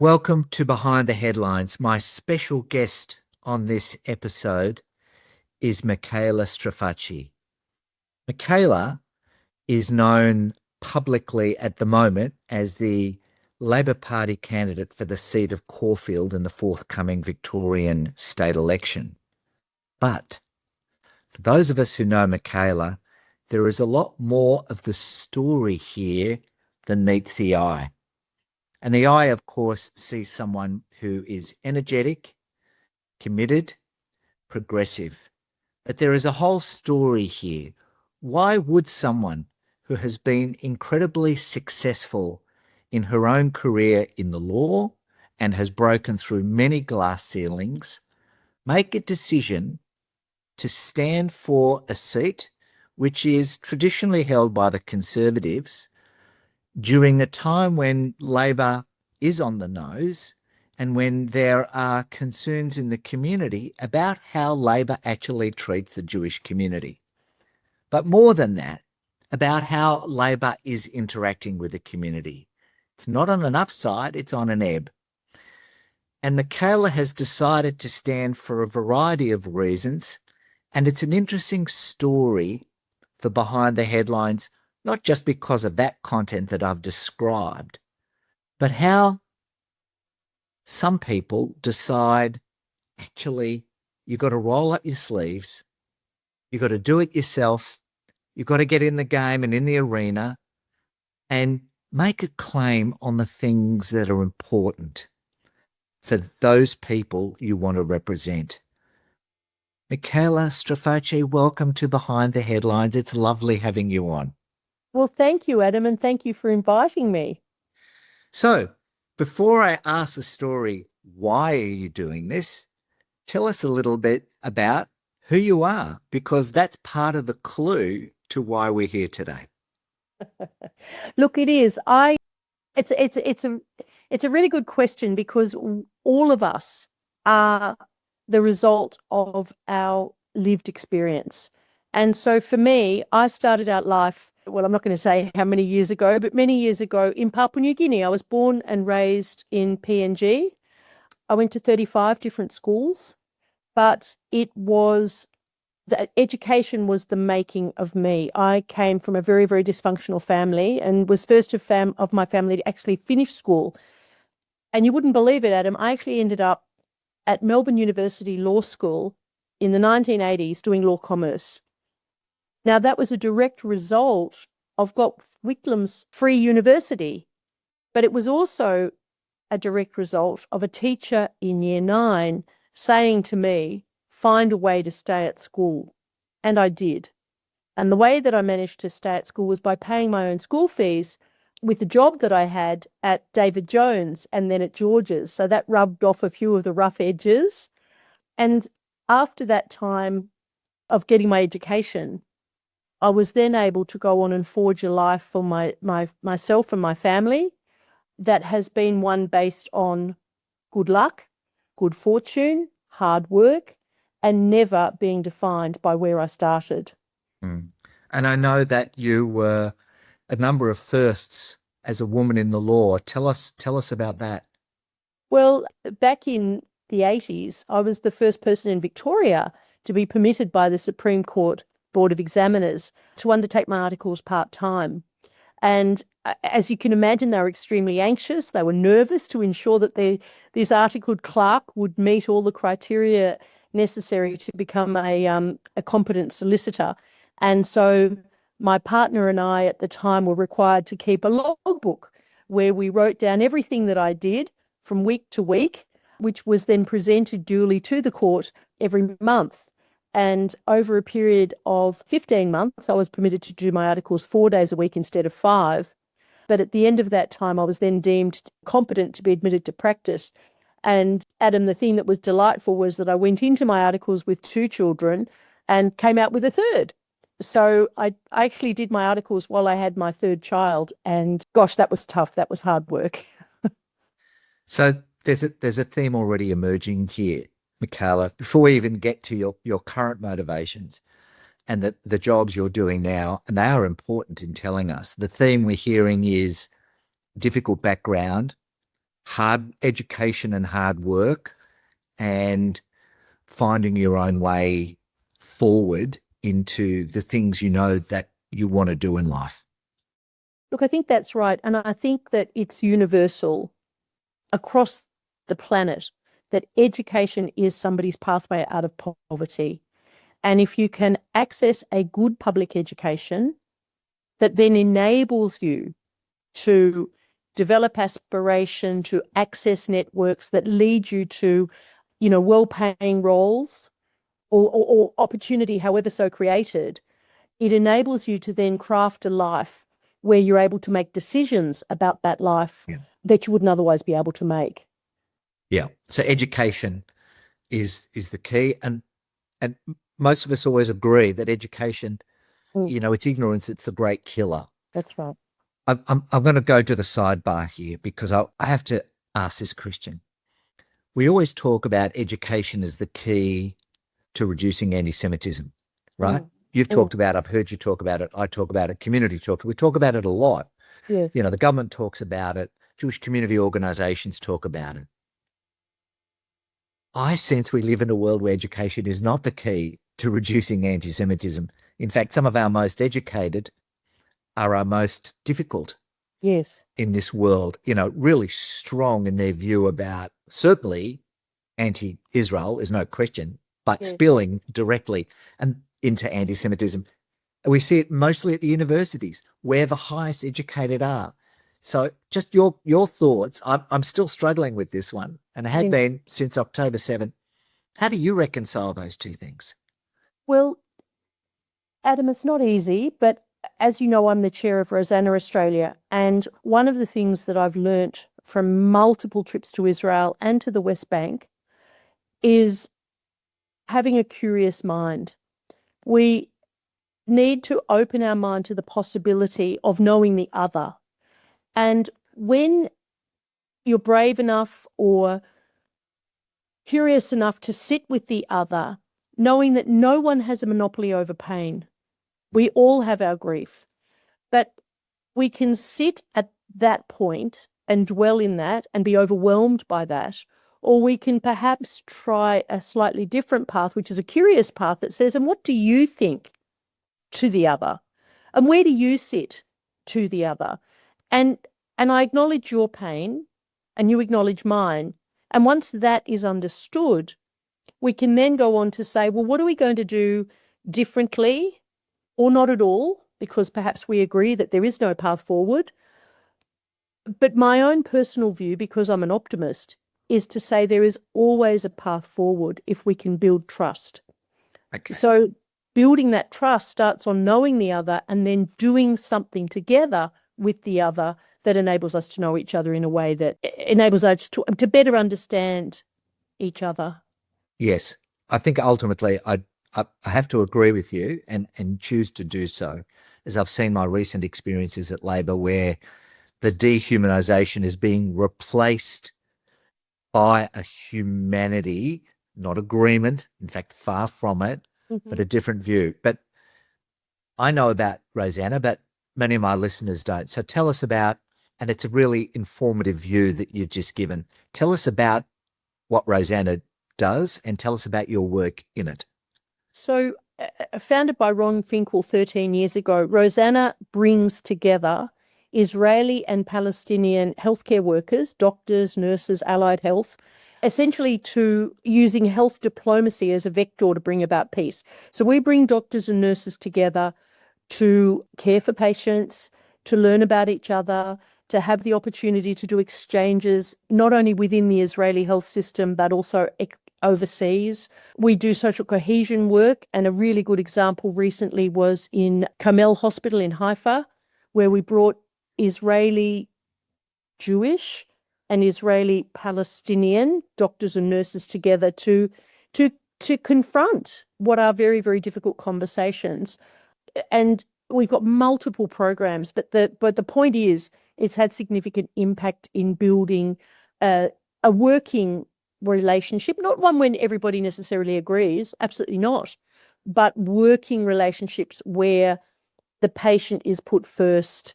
Welcome to Behind the Headlines. My special guest on this episode is Mikaela Strafrace. Mikaela is known publicly at the moment as the Labor Party candidate for the seat of Caulfield in the forthcoming Victorian state election. But for those of us who know Mikaela, there is a lot more of the story here than meets the eye. And the eye, of course, sees someone who is energetic, committed, progressive. But there is a whole story here. Why would someone who has been incredibly successful in her own career in the law and has broken through many glass ceilings make a decision to stand for a seat which is traditionally held by the Conservatives during a time when Labor is on the nose and when there are concerns in the community about how Labor actually treats the Jewish community? But more than that, about how Labor is interacting with the community. It's not on an upside, it's on an ebb. And Mikaela has decided to stand for a variety of reasons, and it's an interesting story for Behind the Headlines, not just because of that content that I've described, but how some people decide, actually, you've got to roll up your sleeves, you've got to do it yourself, you've got to get in the game and in the arena and make a claim on the things that are important for those people you want to represent. Mikaela Strafrace, welcome to Behind the Headlines. It's lovely having you on. Well, thank you, Adam, and thank you for inviting me. So, before I ask the story, why are you doing this? Tell us a little bit about who you are, because that's part of the clue to why we're here today. Look, it is. It's a really good question because all of us are the result of our lived experience. And so for me, I started out life, well, I'm not going to say how many years ago, but many years ago in Papua New Guinea. I was born and raised in PNG. I went to 35 different schools, but the education was the making of me. I came from a very, very dysfunctional family and was first of my family to actually finish school. And you wouldn't believe it, Adam, I actually ended up at Melbourne University Law School in the 1980s doing law commerce. Now, that was a direct result of Whitlam's free university, but it was also a direct result of a teacher in year 9 saying to me, find a way to stay at school. And I did. And the way that I managed to stay at school was by paying my own school fees with the job that I had at David Jones and then at George's. So that rubbed off a few of the rough edges. And after that time of getting my education, I was then able to go on and forge a life for myself and my family that has been one based on good luck, good fortune, hard work, and never being defined by where I started. And I know that you were a number of firsts as a woman in the law. Tell us about that. Well, back in the 80s, I was the first person in Victoria to be permitted by the Supreme Court Board of Examiners to undertake my articles part-time. And as you can imagine, they were extremely anxious. They were nervous to ensure that this articled clerk would meet all the criteria necessary to become a competent solicitor. And so my partner and I at the time were required to keep a logbook where we wrote down everything that I did from week to week, which was then presented duly to the court every month. And over a period of 15 months, I was permitted to do my articles 4 days a week instead of 5. But at the end of that time, I was then deemed competent to be admitted to practice. And Adam, the thing that was delightful was that I went into my articles with 2 children and came out with a third. So I actually did my articles while I had my 3rd child. And gosh, that was tough. That was hard work. So there's a theme already emerging here, Mikaela. Before we even get to your current motivations and the jobs you're doing now, and they are important in telling us, the theme we're hearing is difficult background, hard education and hard work and finding your own way forward into the things you know that you want to do in life. Look, I think that's right. And I think that it's universal across the planet that education is somebody's pathway out of poverty. And if you can access a good public education that then enables you to develop aspiration, to access networks that lead you to, well-paying roles or opportunity, however so created, it enables you to then craft a life where you're able to make decisions about that life that you wouldn't otherwise be able to make. Yeah. So education is the key, and most of us always agree that education, it's ignorance, it's the great killer. That's right. I'm going to go to the sidebar here because I have to ask this question. We always talk about education as the key to reducing anti-Semitism, right? You've talked about, I've heard you talk about it, I talk about it, community talk, we talk about it a lot. Yes. The government talks about it, Jewish community organizations talk about it. I sense we live in a world where education is not the key to reducing anti-Semitism. In fact, some of our most educated are our most difficult. Yes. In this world, really strong in their view about, certainly anti-Israel is no question, but spilling directly and into anti-Semitism. And we see it mostly at the universities where the highest educated are. So just your thoughts. I'm still struggling with this one and I have been since October 7th. How do you reconcile those two things? Well, Adam, it's not easy, but as you know, I'm the chair of Rosanna Australia. And one of the things that I've learnt from multiple trips to Israel and to the West Bank is having a curious mind. We need to open our mind to the possibility of knowing the other. And when you're brave enough or curious enough to sit with the other, knowing that no one has a monopoly over pain, we all have our grief, but we can sit at that point and dwell in that and be overwhelmed by that. Or we can perhaps try a slightly different path, which is a curious path that says, and what do you think to the other? And where do you sit to the other? And I acknowledge your pain and you acknowledge mine. And once that is understood, we can then go on to say, well, what are we going to do differently or not at all? Because perhaps we agree that there is no path forward. But my own personal view, because I'm an optimist, is to say there is always a path forward if we can build trust. Okay. So building that trust starts on knowing the other and then doing something together with the other that enables us to know each other in a way that enables us to better understand each other. Yes. I think ultimately I have to agree with you and choose to do so, as I've seen my recent experiences at Labor where the dehumanization is being replaced by a humanity, not agreement, in fact, far from it, but a different view. But I know about Rosanna, but many of my listeners don't. So tell us about, and it's a really informative view that you've just given. Tell us about what Rosanna does and tell us about your work in it. So founded by Ron Finkel 13 years ago, Rosanna brings together Israeli and Palestinian healthcare workers, doctors, nurses, allied health, essentially to using health diplomacy as a vector to bring about peace. So we bring doctors and nurses together to care for patients, to learn about each other, to have the opportunity to do exchanges, not only within the Israeli health system, but also overseas. We do social cohesion work, and a really good example recently was in Carmel Hospital in Haifa, where we brought Israeli Jewish and Israeli Palestinian doctors and nurses together to confront what are very, very difficult conversations. And we've got multiple programs, but the point is it's had significant impact in building a working relationship, not one when everybody necessarily agrees, absolutely not, but working relationships where the patient is put first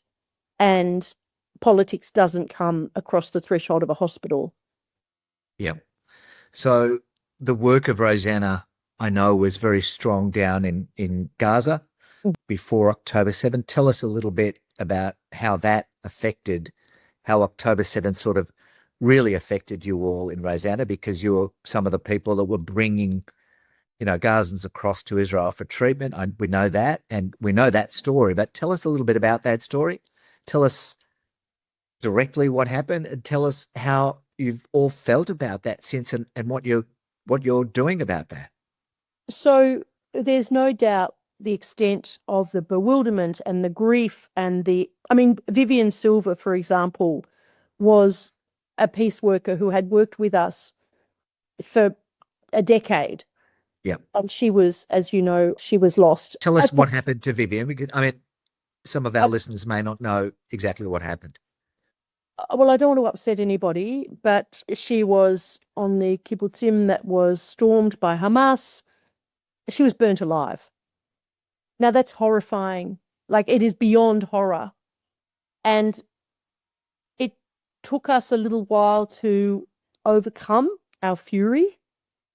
and politics doesn't come across the threshold of a hospital. Yeah. So the work of Rosanna, I know, was very strong down in Gaza before October 7. Tell us a little bit about how that affected, how October 7 sort of really affected you all in Rosanna, because you were some of the people that were bringing, Gazans across to Israel for treatment. We know that, and we know that story, but tell us a little bit about that story. Tell us directly what happened, and tell us how you've all felt about that since, and what you're doing about that. So there's no doubt the extent of the bewilderment and the grief and Vivian Silver, for example, was a peace worker who had worked with us for a decade. Yeah. And she was, as you know, she was lost. Tell us what happened to Vivian, because some of our I, listeners may not know exactly what happened. well, I don't want to upset anybody, but she was on the kibbutzim that was stormed by Hamas. She was burnt alive. Now that's horrifying. Like, it is beyond horror. And it took us a little while to overcome our fury,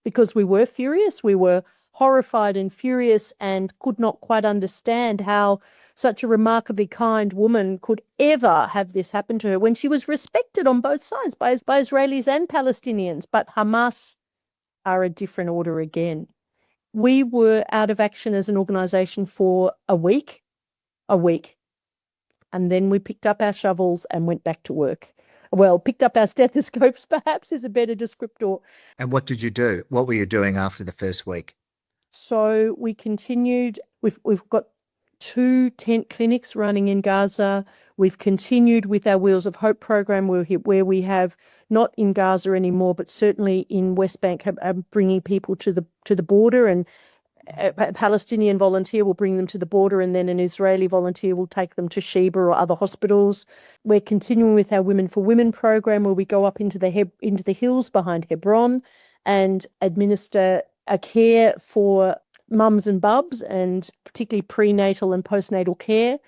because we were furious. We were horrified and furious and could not quite understand how such a remarkably kind woman could ever have this happen to her when she was respected on both sides by Israelis and Palestinians. But Hamas are a different order again. We were out of action as an organization for a week, and then we picked up our shovels and went back to work. Well, picked up our stethoscopes, perhaps, is a better descriptor. And what did you do? What were you doing after the first week? So we continued. We've got 2 tent clinics running in Gaza. We've continued with our Wheels of Hope program, where we have, not in Gaza anymore, but certainly in West Bank, bringing people to the border, and a Palestinian volunteer will bring them to the border, and then an Israeli volunteer will take them to Sheba or other hospitals. We're continuing with our Women for Women program, where we go up into the hills behind Hebron and administer a care for mums and bubs, and particularly prenatal and postnatal care.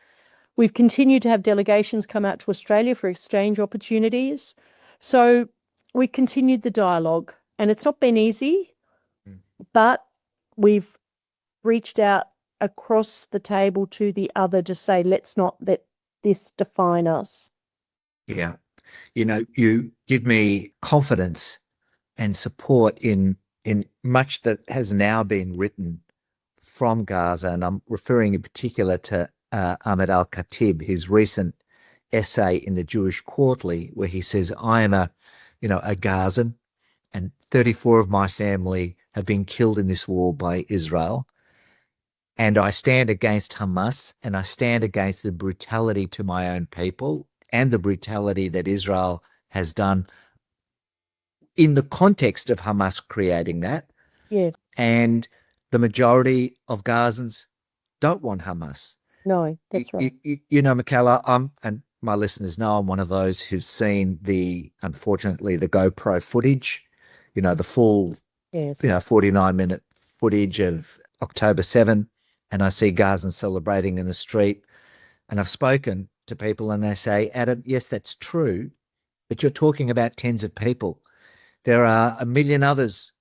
We've continued to have delegations come out to Australia for exchange opportunities. So we've continued the dialogue, and it's not been easy, but we've reached out across the table to the other to say, let's not let this define us. Yeah. You give me confidence and support in much that has now been written from Gaza, and I'm referring in particular to Ahmed Al-Khatib, his recent essay in the Jewish Quarterly, where he says, I am a Gazan, and 34 of my family have been killed in this war by Israel. And I stand against Hamas, and I stand against the brutality to my own people and the brutality that Israel has done in the context of Hamas creating that. Yes. And the majority of Gazans don't want Hamas. No, that's right. Mikaela, and my listeners know I'm one of those who've seen unfortunately, the GoPro footage, the full, Yes. 49-minute footage of October 7, and I see Gazans celebrating in the street. And I've spoken to people and they say, Adam, yes, that's true, but you're talking about tens of people. There are a million others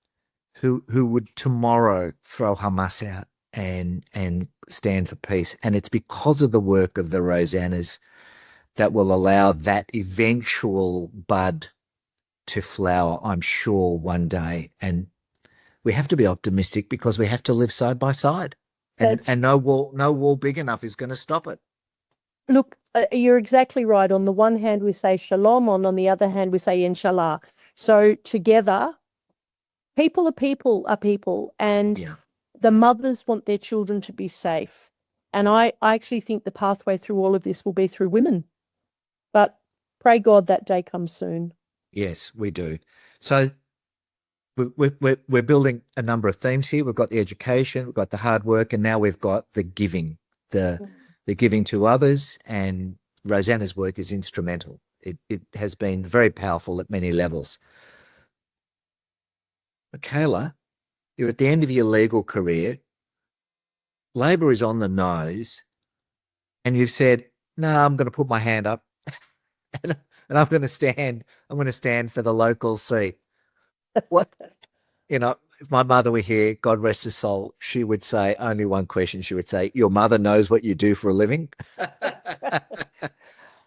who would tomorrow throw Hamas out and stand for peace. And it's because of the work of the Rosannas that will allow that eventual bud to flower, I'm sure, one day. And we have to be optimistic, because we have to live side by side. And no wall big enough is going to stop it. Look, you're exactly right. On the one hand, we say shalom. On the other hand, we say inshallah. So together, people are people. And Yeah. the mothers want their children to be safe. And I actually think the pathway through all of this will be through women. But pray God that day comes soon. Yes, we do. So we're building a number of themes here. We've got the education, we've got the hard work, and now we've got the giving, the giving to others. And Rosanna's work is instrumental. It has been very powerful at many levels. Mikaela, you're at the end of your legal career. Labor is on the nose, and you've said, "No, I'm going to put my hand up. and, and I'm going to stand for the local seat. What, if my mother were here, God rest her soul, she would say only one question. She would say, "Your mother knows what you do for a living."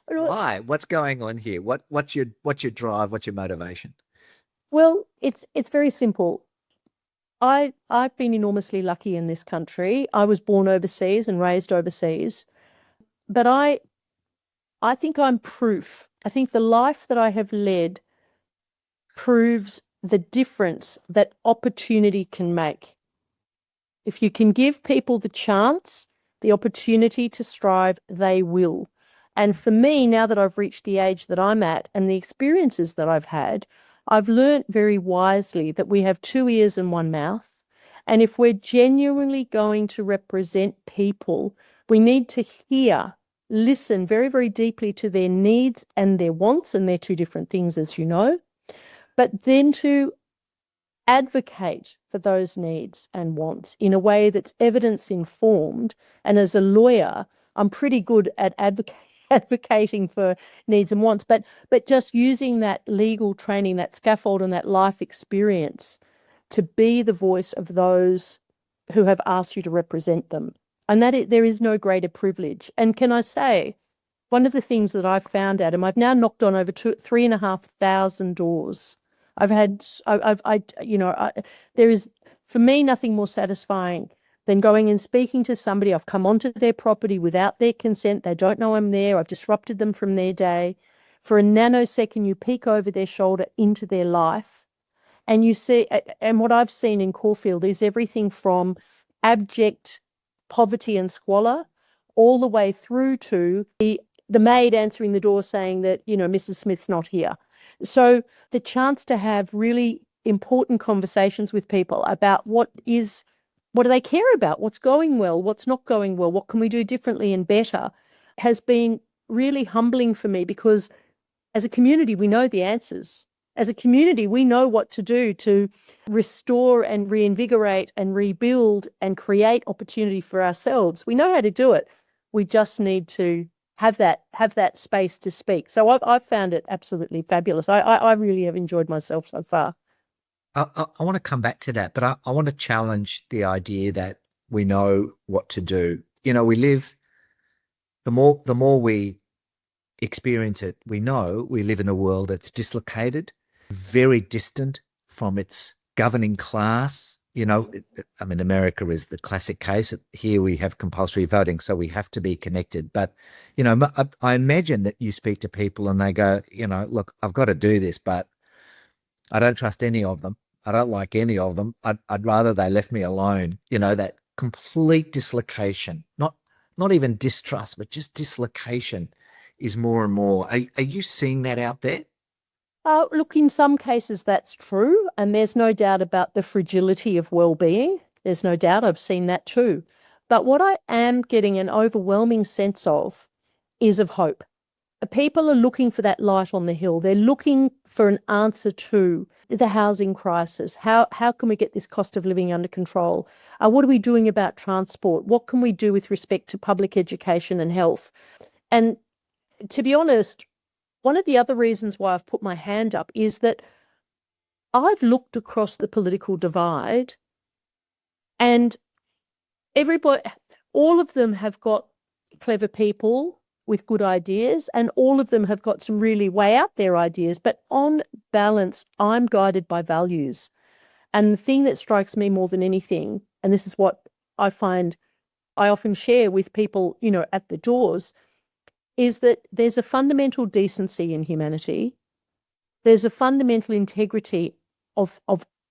Why? What's going on here? What's your drive? What's your motivation? Well, it's very simple. I've been enormously lucky in this country. I was born overseas and raised overseas, but I think I'm proof. I think the life that I have led proves the difference that opportunity can make. If you can give people the chance, the opportunity to strive, they will. And for me, now that I've reached the age that I'm at and the experiences that I've had, I've learnt very wisely that we have two ears and one mouth. And if we're genuinely going to represent people, we need to hear, listen very, very deeply to their needs and their wants, and they're two different things, as you know, but then to advocate for those needs and wants in a way that's evidence informed. And as a lawyer, I'm pretty good at advocating for needs and wants, but just using that legal training, that scaffold, and that life experience to be the voice of those who have asked you to represent them. And there is no greater privilege. And can I say, one of the things that I've found, Adam, I've now knocked on over 3,500 doors. I've had, there is, for me, nothing more satisfying than going and speaking to somebody. I've come onto their property without their consent. They don't know I'm there. I've disrupted them from their day. For a nanosecond, you peek over their shoulder into their life. And you see, and what I've seen in Caulfield is everything from abject poverty and squalor all the way through to the maid answering the door saying that, Mrs. Smith's not here. So the chance to have really important conversations with people about what do they care about? What's going well? What's not going well? What can we do differently and better? Has been really humbling for me, because as a community, we know the answers. As a community, we know what to do to restore and reinvigorate and rebuild and create opportunity for ourselves. We know how to do it. We just need to have that space to speak. So I've found it absolutely fabulous. I really have enjoyed myself so far. I want to come back to that, but I want to challenge the idea that we know what to do. We live, the more we experience it, we know we live in a world that's dislocated, very distant from its governing class. I mean, America is the classic case. Here we have compulsory voting, so we have to be connected. But, I imagine that you speak to people and they go, look, I've got to do this, but I don't trust any of them. I don't like any of them. I'd rather they left me alone. That complete dislocation, not even distrust, but just dislocation is more and more. Are you seeing that out there? Look, in some cases that's true, and there's no doubt about the fragility of well-being. There's no doubt, I've seen that too. But what I am getting an overwhelming sense of is of hope. People are looking for that light on the hill. They're looking for an answer to the housing crisis. How can we get this cost of living under control? What are we doing about transport? What can we do with respect to public education and health? And to be honest, one of the other reasons why I've put my hand up is that I've looked across the political divide, and everybody, all of them have got clever people with good ideas, and all of them have got some really way out there ideas. But on balance, I'm guided by values. And the thing that strikes me more than anything, and this is what I find I often share with people, at the doors, is that there's a fundamental decency in humanity. There's a fundamental integrity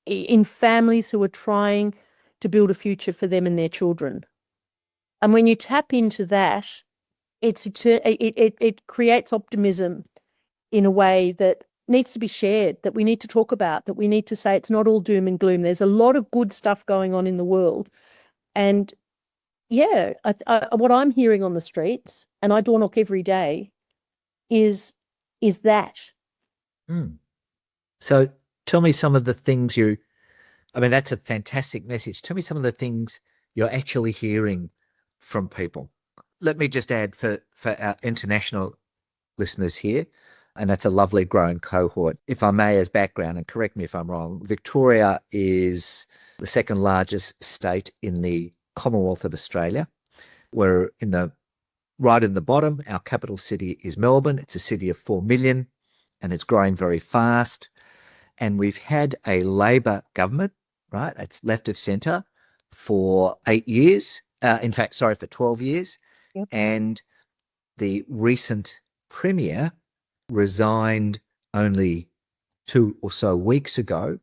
in families who are trying to build a future for them and their children. And when you tap into that, it creates optimism in a way that needs to be shared, that we need to talk about, that we need to say it's not all doom and gloom. There's a lot of good stuff going on in the world. And yeah, what I'm hearing on the streets, and I door knock every day, is that. Mm. So tell me some of the things I mean, that's a fantastic message. Tell me some of the things you're actually hearing from people. Let me just add for our international listeners here, and that's a lovely growing cohort. If I may, as background, and correct me if I'm wrong, Victoria is the second largest state in the Commonwealth of Australia. We're right in the bottom. Our capital city is Melbourne. It's a city of 4 million and it's growing very fast. And we've had a Labor government, right? It's left of centre for 8 years. For 12 years. Yep. And the recent Premier resigned only 2 or so weeks ago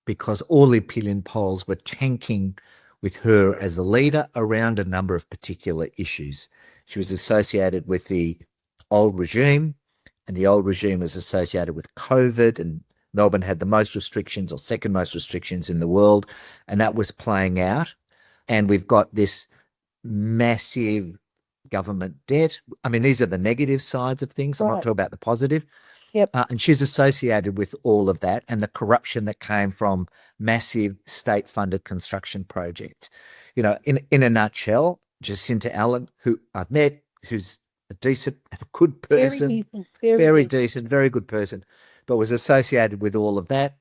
because all the opinion polls were tanking with her as the leader around a number of particular issues. She was associated with the old regime, and the old regime was associated with COVID, and Melbourne had the most restrictions or second most restrictions in the world, and that was playing out. And we've got this massive government debt. I mean, these are the negative sides of things. I'm not Right. talking about the positive. Yep. And she's associated with all of that and the corruption that came from massive state-funded construction projects. You know, in a nutshell, Jacinta Allen, who I've met, who's a decent, good person, very decent, very good person, but was associated with all of that.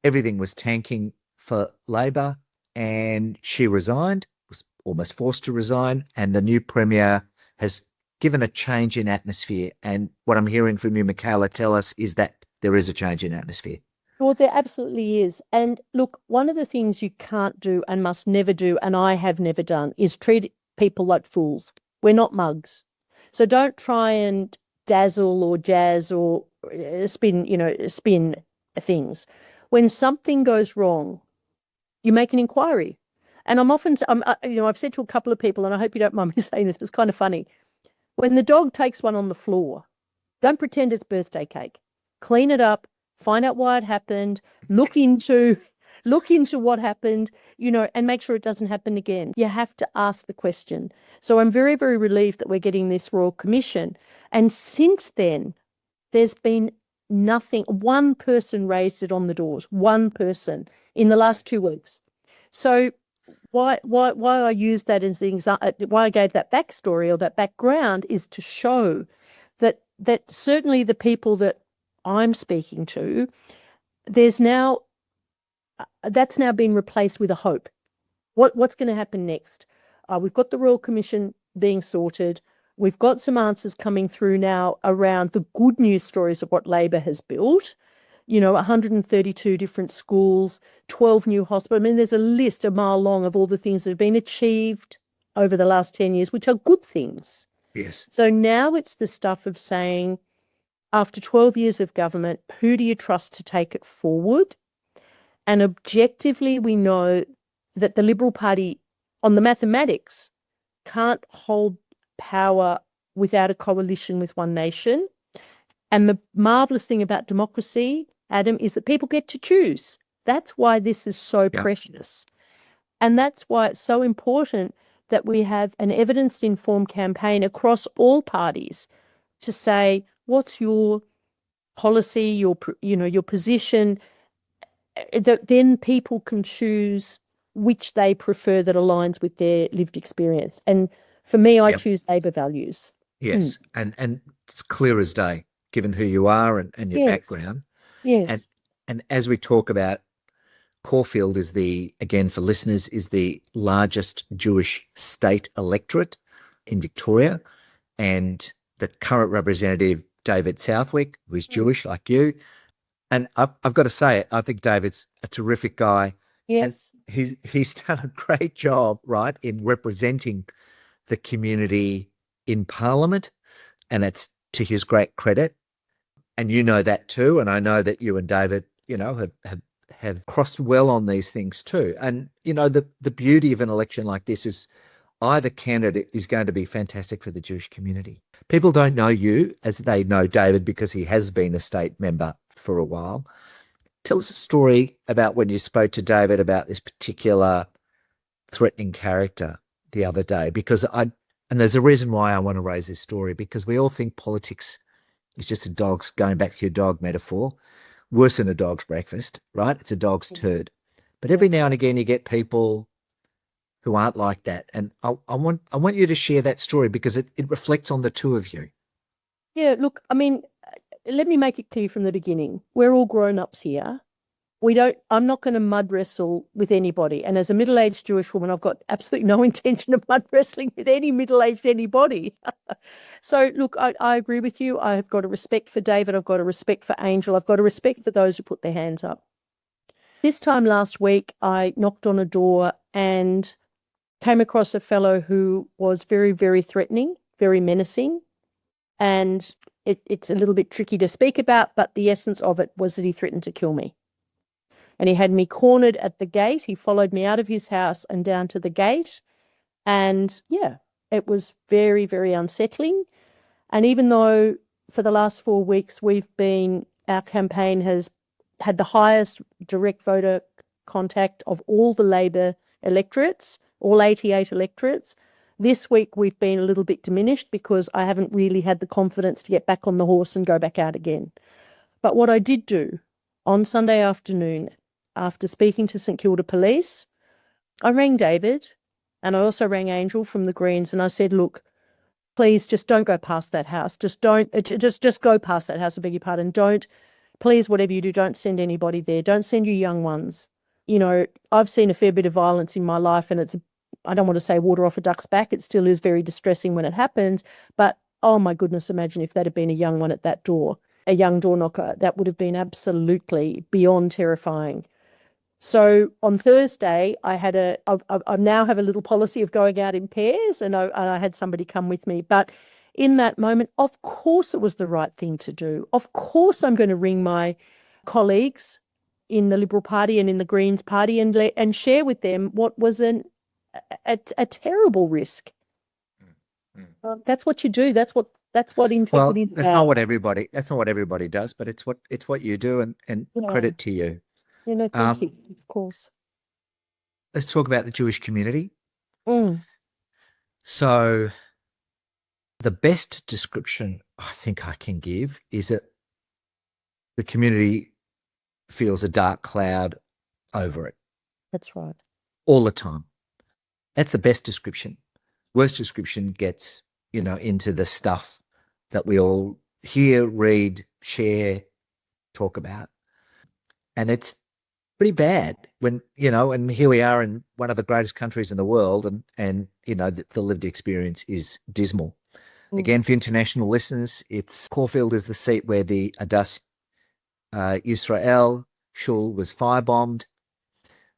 Everything was tanking for Labor, and she resigned, was almost forced to resign, and the new Premier has given a change in atmosphere. And what I'm hearing from you, Mikaela, tell us is that there is a change in atmosphere. Well, there absolutely is. And look, one of the things you can't do and must never do, and I have never done, is treat people like fools. We're not mugs. So don't try and dazzle or jazz or spin things. When something goes wrong, you make an inquiry. And I've said to a couple of people, and I hope you don't mind me saying this, but it's kind of funny. When the dog takes one on the floor, don't pretend it's birthday cake. Clean it up, find out why it happened, look into what happened, and make sure it doesn't happen again. You have to ask the question. So I'm very, very relieved that we're getting this Royal Commission. And since then, there's been nothing. One person raised it on the doors, one person in the last 2 weeks. So why I use that as the example, why I gave that backstory or that background is to show that certainly the people that I'm speaking to, that's now been replaced with a hope. What's going to happen next? We've got the Royal Commission being sorted. We've got some answers coming through now around the good news stories of what Labor has built. 132 different schools, 12 new hospitals. I mean, there's a list a mile long of all the things that have been achieved over the last 10 years, which are good things. Yes. So now it's the stuff of saying, after 12 years of government, who do you trust to take it forward? And objectively, we know that the Liberal Party, on the mathematics, can't hold power without a coalition with One Nation. And the marvellous thing about democracy, Adam, is that people get to choose. That's why this is so precious. And that's why it's so important that we have an evidence-informed campaign across all parties to say, what's your policy, your position, that then people can choose which they prefer that aligns with their lived experience. And for me, I choose Labor values. Yes. And it's clear as day, given who you are and your background. Yes. And as we talk about, Caulfield is again for listeners, is the largest Jewish state electorate in Victoria. And the current representative, David Southwick, who's Jewish like you. And I've got to say it, I think David's a terrific guy. Yes. And he's done a great job, right, in representing the community in Parliament. And it's to his great credit. And you know that too. And I know that you and David, have crossed well on these things too. And, the beauty of an election like this is either candidate is going to be fantastic for the Jewish community. People don't know you as they know David because he has been a state member for a while. Tell us a story about when you spoke to David about this particular threatening character the other day, and there's a reason why I want to raise this story, because we all think politics is just going back to your dog metaphor, worse than a dog's breakfast, right? It's a dog's turd. But every now and again you get people who aren't like that. And I want you to share that story because it reflects on the two of you. Yeah, look, I mean, let me make it clear from the beginning. We're all grown-ups here. I'm not going to mud wrestle with anybody. And as a middle-aged Jewish woman, I've got absolutely no intention of mud wrestling with any middle-aged anybody. So look, I agree with you. I've got a respect for David. I've got a respect for Angel. I've got a respect for those who put their hands up. This time last week, I knocked on a door and came across a fellow who was very, very threatening, very menacing. And it's a little bit tricky to speak about, but the essence of it was that he threatened to kill me. And he had me cornered at the gate. He followed me out of his house and down to the gate. And yeah, it was very, very unsettling. And even though for the last 4 weeks our campaign has had the highest direct voter contact of all the Labor electorates, all 88 electorates, this week we've been a little bit diminished because I haven't really had the confidence to get back on the horse and go back out again. But what I did do on Sunday afternoon, after speaking to St Kilda Police, I rang David and I also rang Angel from the Greens and I said, look, please just don't go past that house. Just go past that house, I beg your pardon. Please, whatever you do, don't send anybody there. Don't send your young ones. You know, I've seen a fair bit of violence in my life and I don't want to say water off a duck's back. It still is very distressing when it happens. But oh my goodness, imagine if that had been a young one at that door, a young door knocker. That would have been absolutely beyond terrifying. So on Thursday, I now have a little policy of going out in pairs, and I had somebody come with me. But in that moment, of course, it was the right thing to do. Of course, I'm going to ring my colleagues in the Liberal Party and in the Greens Party and share with them what was a terrible risk. That's what you do. That's what integrity is that's about. not what everybody does, but it's what you do, and credit to you. Thank you, of course. Let's talk about the Jewish community. Mm. So the best description I think I can give is that the community feels a dark cloud over it. That's right. All the time. That's the best description. Worst description gets, into the stuff that we all hear, read, share, talk about. And it's pretty bad when, and here we are in one of the greatest countries in the world and the lived experience is dismal. Again, for international listeners, Caulfield is the seat where the Adass Yisrael shul was firebombed,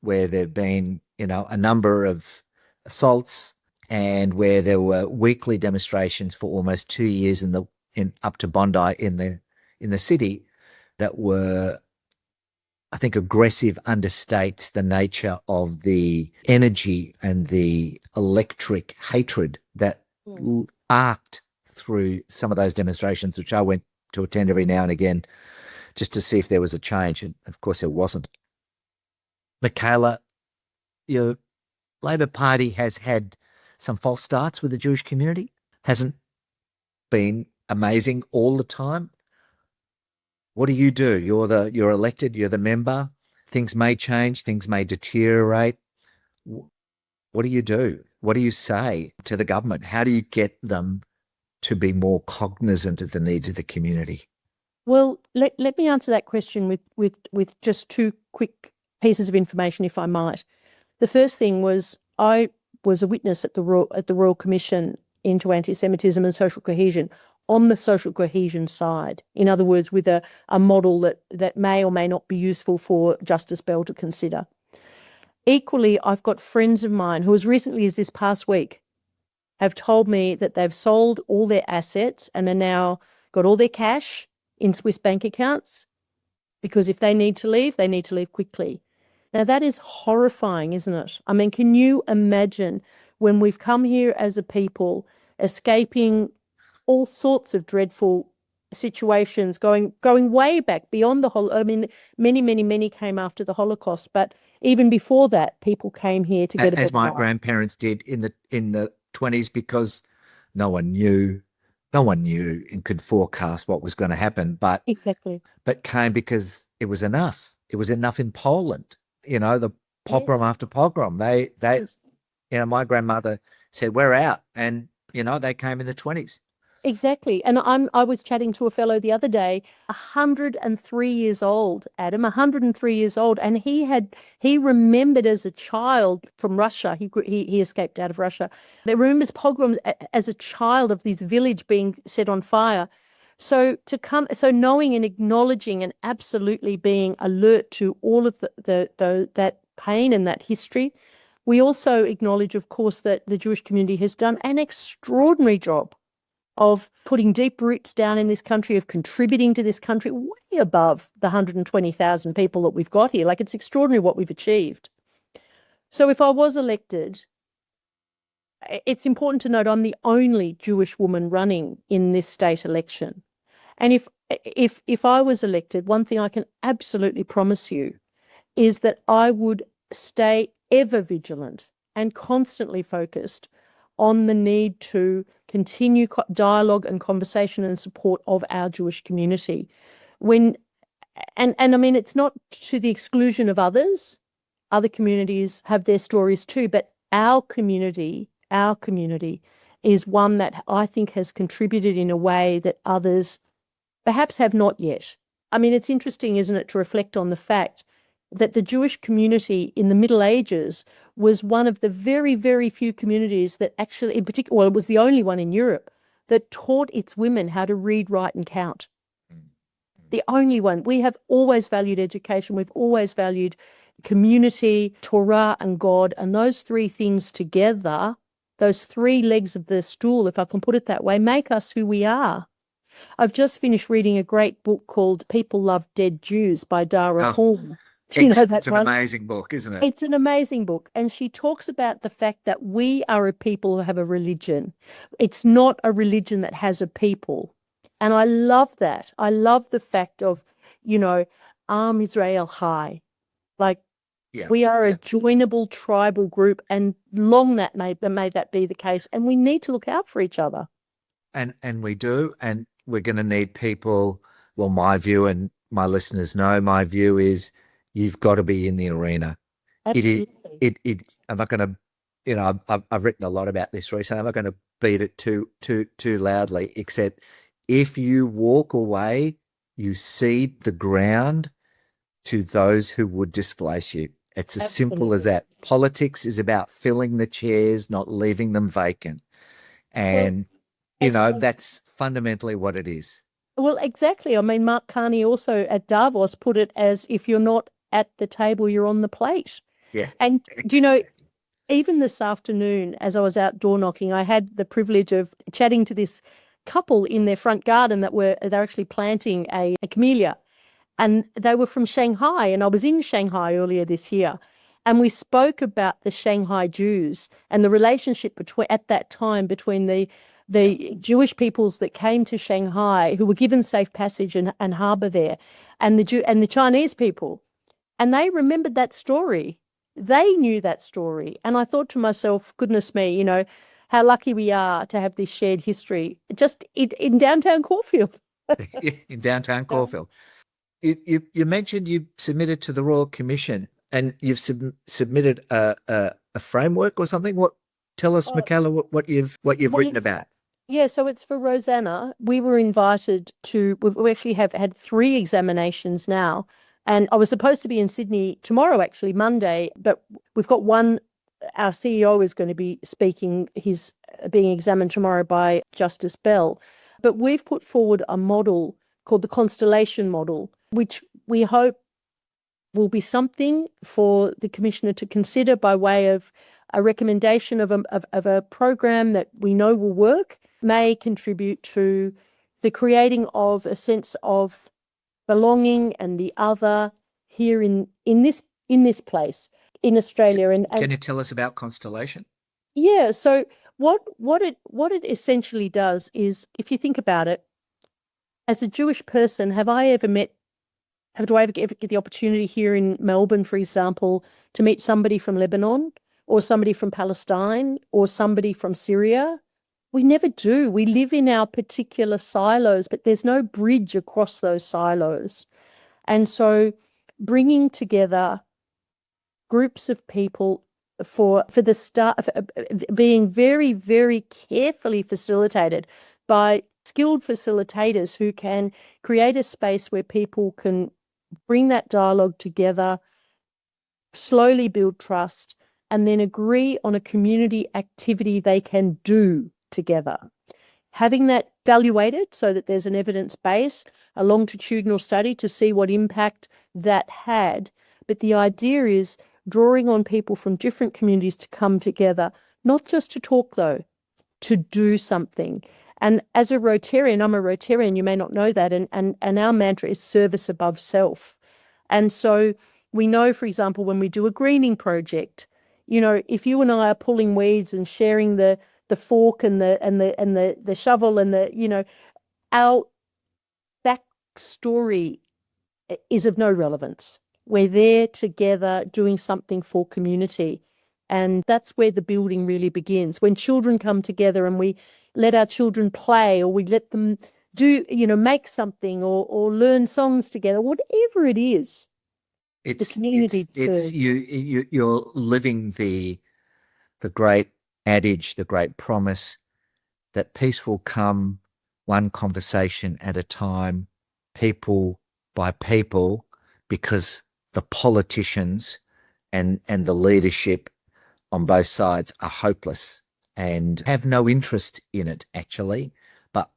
where there have been, a number of assaults and where there were weekly demonstrations for almost 2 years up to Bondi in the city that were, I think, aggressive understates the nature of the energy and the electric hatred that arced through some of those demonstrations, which I went to attend every now and again just to see if there was a change. And of course, there wasn't. Mikaela, your Labor Party has had some false starts with the Jewish community, hasn't been amazing all the time. What do? You're elected, you're the member. Things may change, things may deteriorate. What do you do? What do you say to the government? How do you get them to be more cognizant of the needs of the community? Well, let me answer that question with just two quick pieces of information, if I might. The first thing was I was a witness at the Royal Commission into Anti-Semitism and Social Cohesion on the social cohesion side. In other words, with a model that may or may not be useful for Justice Bell to consider. Equally, I've got friends of mine who, as recently as this past week, have told me that they've sold all their assets and are now got all their cash in Swiss bank accounts because if they need to leave, they need to leave quickly. Now, that is horrifying, isn't it? I mean, can you imagine when we've come here as a people, escaping all sorts of dreadful situations, going way back beyond the whole. I mean, many came after the Holocaust, but even before that, people came here to get a as better my life. grandparents did in the 20s, because no one knew and could forecast what was going to happen, but Exactly. but came because it was enough. It was enough in Poland. The pogrom after pogrom. They Yes. my grandmother said, "We're out," and they came in the 20s. Exactly. And I was chatting to a fellow the other day, 103 years old, Adam, 103 years old, and he remembered as a child from Russia. He escaped out of Russia. He remembers pogroms as a child of this village being set on fire. So knowing and acknowledging and absolutely being alert to all of that pain and that history. We also acknowledge, of course, that the Jewish community has done an extraordinary job of putting deep roots down in this country, of contributing to this country way above the 120,000 people that we've got here. Like, it's extraordinary what we've achieved. So if I was elected, it's important to note I'm the only Jewish woman running in this state election. And if I was elected, one thing I can absolutely promise you is that I would stay ever vigilant and constantly focused on the need to continue dialogue and conversation and support of our Jewish community. And I mean, it's not to the exclusion of others. Other communities have their stories too, but our community is one that I think has contributed in a way that others perhaps have not yet. I mean, it's interesting, isn't it, to reflect on the fact that the Jewish community in the Middle Ages was one of the very, very few communities that actually, in particular, well, it was the only one in Europe that taught its women how to read, write, and count. The only one. We have always valued education. We've always valued community, Torah, and God. And those three things together, those three legs of the stool, if I can put it that way, make us who we are. I've just finished reading a great book called People Love Dead Jews by Dara Oh, Horn. Do you know that it's an one? amazing book, isn't it? It's an amazing book. And she talks about the fact that we are a people who have a religion. It's not a religion that has a people. And I love that. I love the fact of, Am Israel High. Like, Yeah, we are a yeah. joinable tribal group, and long that may that be the case. And we need to look out for each other. And we do, and we're going to need people. Well, my view, and my listeners know, my view is you've got to be in the arena. It is. Absolutely. It. I'm not going to. I've written a lot about this recently. I'm not going to beat it too loudly. Except if you walk away, you cede the ground to those who would displace you. It's as simple as Absolutely. that. Politics is about filling the chairs, not leaving them vacant. Well, And as that's fundamentally what it is. Well, exactly. I mean, Mark Carney also at Davos put it as, if you're not at the table, you're on the plate. Yeah. And do you know, even this afternoon, as I was out door knocking, I had the privilege of chatting to this couple in their front garden they're actually planting a camellia. And they were from Shanghai, and I was in Shanghai earlier this year. And we spoke about the Shanghai Jews and the relationship at that time between the Jewish peoples that came to Shanghai, who were given safe passage and harbor there, and the Chinese people. And they remembered that story. They knew that story. And I thought to myself, goodness me, how lucky we are to have this shared history just in downtown Caulfield. In downtown Caulfield. You mentioned you submitted to the Royal Commission, and you've submitted a framework or something. Tell us, Oh, Mikaela, what you've well, written about. yeah, so it's for Rosanna. We were invited we actually have had three examinations now. And I was supposed to be in Sydney tomorrow, actually, Monday, but we've got one. Our CEO is going to be speaking. He's being examined tomorrow by Justice Bell. But we've put forward a model called the Constellation Model, which we hope will be something for the Commissioner to consider by way of a recommendation of a program that we know will work, may contribute to the creating of a sense of belonging and the other here in this place in Australia. Can you tell us about Constellation? Yeah, so what it essentially does is, if you think about it, as a Jewish person, do I ever get the opportunity here in Melbourne, for example, to meet somebody from Lebanon or somebody from Palestine or somebody from Syria? We never do. We live in our particular silos, but there's no bridge across those silos. And so bringing together groups of people for the start, being very, very carefully facilitated by skilled facilitators who can create a space where people can bring that dialogue together, slowly build trust, and then agree on a community activity they can do together. Having that evaluated so that there's an evidence base, a longitudinal study to see what impact that had. But the idea is drawing on people from different communities to come together, not just to talk though, to do something. And as a Rotarian, I'm a Rotarian, you may not know that, and our mantra is service above self. And so we know, for example, when we do a greening project, if you and I are pulling weeds and sharing the fork and the shovel and our backstory is of no relevance. We're there together doing something for community. And that's where the building really begins. When children come together and we let our children play, or we let them do, make something or learn songs together, whatever it is, the community It's turns. you're living the great adage, the great promise that peace will come one conversation at a time, people by people, because the politicians and the leadership on both sides are hopeless and have no interest in it, actually. But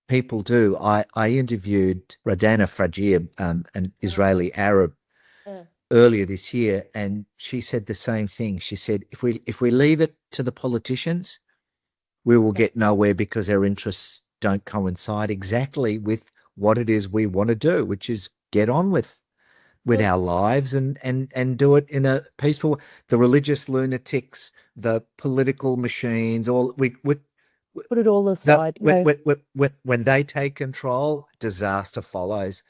people do. I interviewed Radana Frajir, an Israeli Arab, Yeah. earlier this year, and she said the same thing. She said, if we leave it to the politicians, we will get nowhere because our interests don't coincide exactly with what it is we want to do, which is get on with our lives and do it in a peaceful. The religious lunatics, the political machines, all we with Put it all that aside. No. when they take control, disaster follows.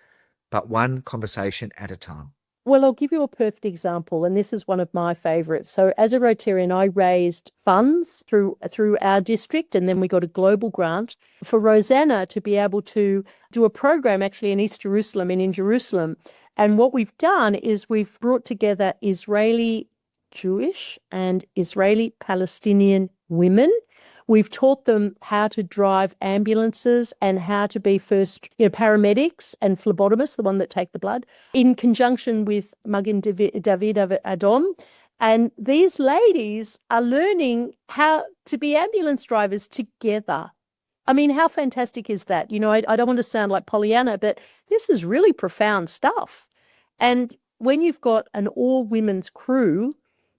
But one conversation at a time. Well, I'll give you a perfect example, and this is one of my favourites. So, as a Rotarian, I raised funds through our district, and then we got a global grant for Rosanna to be able to do a program actually in East Jerusalem and in Jerusalem. And what we've done is we've brought together Israeli Jewish and Israeli Palestinian women. We've taught them how to drive ambulances and how to be first, paramedics and phlebotomists, the one that take the blood, in conjunction with Magen David Adom. And these ladies are learning how to be ambulance drivers together. I mean, how fantastic is that? I don't want to sound like Pollyanna, but this is really profound stuff. And when you've got an all-women's crew,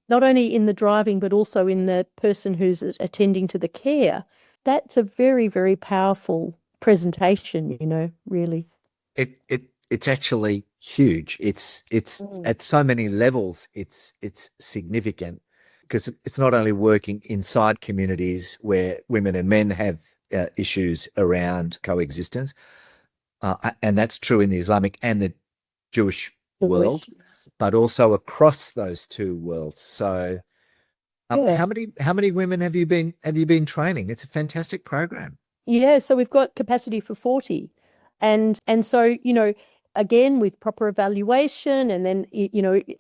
not only in the driving, but also in the person who's attending to the care, that's a very, very powerful presentation, really. It's actually huge. It's at so many levels. It's significant because it's not only working inside communities where women and men have issues around coexistence, and that's true in the Islamic and the Jewish world, but also across those two worlds. So, Yeah. how many women have you been training? It's a fantastic program. Yeah, so we've got capacity for 40. And so, again, with proper evaluation, and then,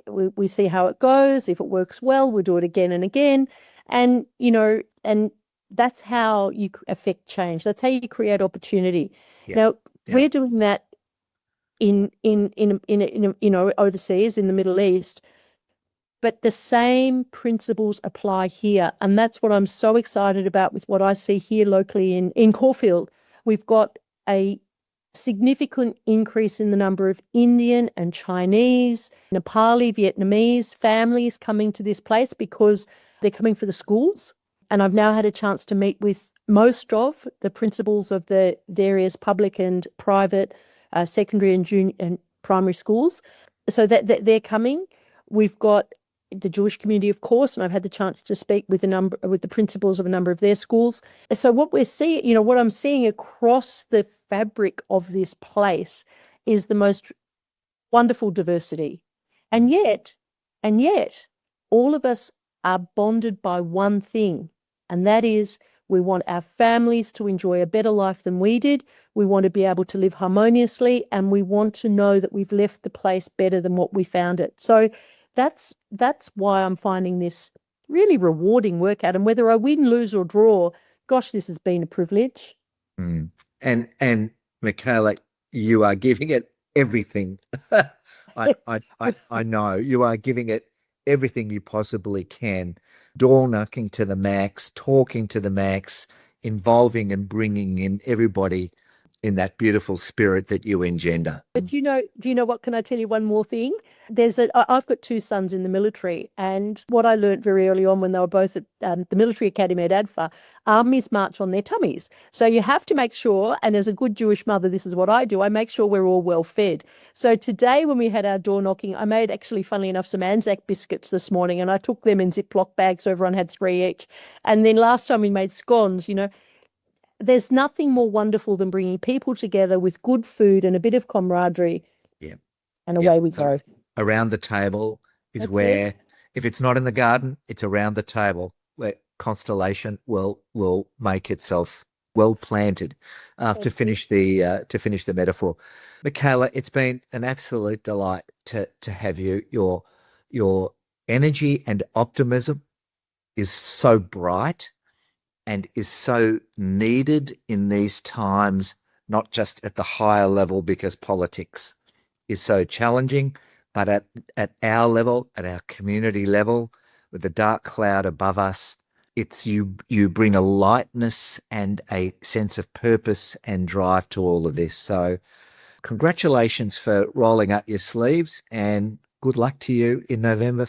we see how it goes. If it works well, we'll do it again and again. And, and that's how you affect change. That's how you create opportunity. Yeah. Now, Yeah. we're doing that overseas in the Middle East. But the same principles apply here. And that's what I'm so excited about with what I see here locally in Caulfield. We've got a significant increase in the number of Indian and Chinese, Nepali, Vietnamese families coming to this place because they're coming for the schools. And I've now had a chance to meet with most of the principals of the various public and private secondary and junior and primary schools. So that they're coming. We've got the Jewish community, of course, and I've had the chance to speak with the principals of a number of their schools. So what we're seeing, what I'm seeing across the fabric of this place is the most wonderful diversity. And yet, all of us are bonded by one thing, and that is we want our families to enjoy a better life than we did. We want to be able to live harmoniously, and we want to know that we've left the place better than what we found it. So that's why I'm finding this really rewarding work, Adam. Whether I win, lose, or draw, gosh, this has been a privilege. Mm. And Mikaela, you are giving it everything. I know you are giving it everything you possibly can. Door knocking to the max, talking to the max, involving and bringing in everybody in that beautiful spirit that you engender. But do you know what? Can I tell you one more thing? I've got two sons in the military, and what I learned very early on when they were both at the military academy at ADFA, armies march on their tummies. So you have to make sure, and as a good Jewish mother, this is what I do. I make sure we're all well fed. So today, when we had our door knocking, I made actually, funnily enough, some Anzac biscuits this morning, and I took them in Ziploc bags, so everyone had three each. And then last time we made scones, there's nothing more wonderful than bringing people together with good food and a bit of camaraderie, Yeah. and Yeah. away we go. Around the table is That's where, it. if it's not in the garden, it's around the table where constellation will make itself well planted. To That's it. finish the metaphor, Mikaela, it's been an absolute delight to have you. Your energy and optimism is so bright and is so needed in these times, not just at the higher level because politics is so challenging, but at our level, at our community level, with the dark cloud above us, it's you bring a lightness and a sense of purpose and drive to all of this. So congratulations for rolling up your sleeves and good luck to you in November